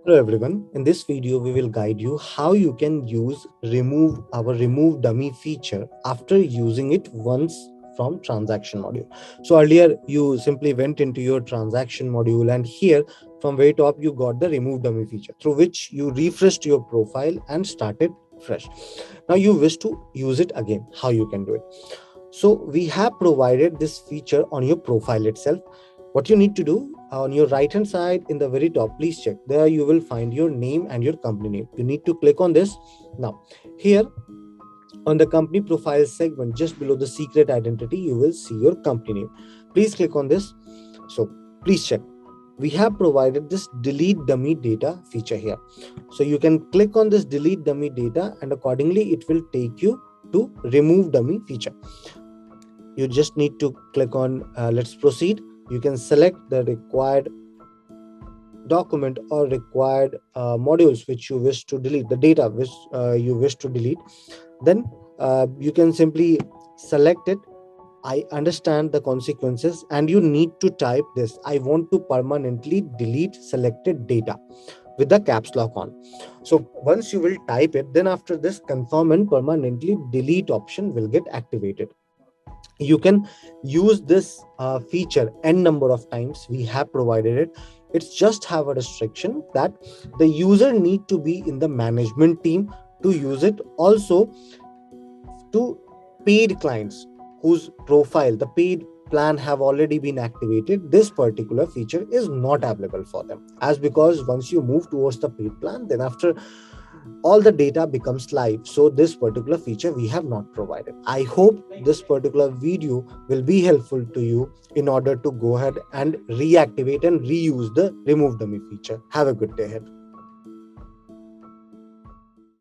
Hello everyone. In this video, we will guide you how you can use remove dummy feature after using it once from transaction module. So earlier you simply went into your transaction module and here from very top you got the remove dummy feature through which you refreshed your profile and started fresh. Now you wish to use it again. How you can do it? So we have provided this feature on your profile itself. What you need to do on your right hand side in the very top, please check there. You will find your name and your company name. You need to click on this. Now here on the company profile segment, just below the secret identity, you will see your company name. Please click on this. So please check. We have provided this delete dummy data feature here. So you can click on this delete dummy data and accordingly it will take you to remove dummy feature. You just need to click on let's proceed. You can select the required document or required modules which you wish to delete, the data which you wish to delete. Then you can simply select it. I understand the consequences and you need to type this: I want to permanently delete selected data with the caps lock on. So once you will type it, then after this confirm and permanently delete option will get activated. You can use this feature n number of times. We have provided it. It's just have a restriction that the user need to be in the management team to use it. Also to paid clients whose profile the paid plan have already been activated, this particular feature is not available for them, as because once you move towards the paid plan, then after all the data becomes live. So this particular feature we have not provided. I hope this particular video will be helpful to you in order to go ahead and reactivate and reuse the remove dummy feature. Have a good day ahead.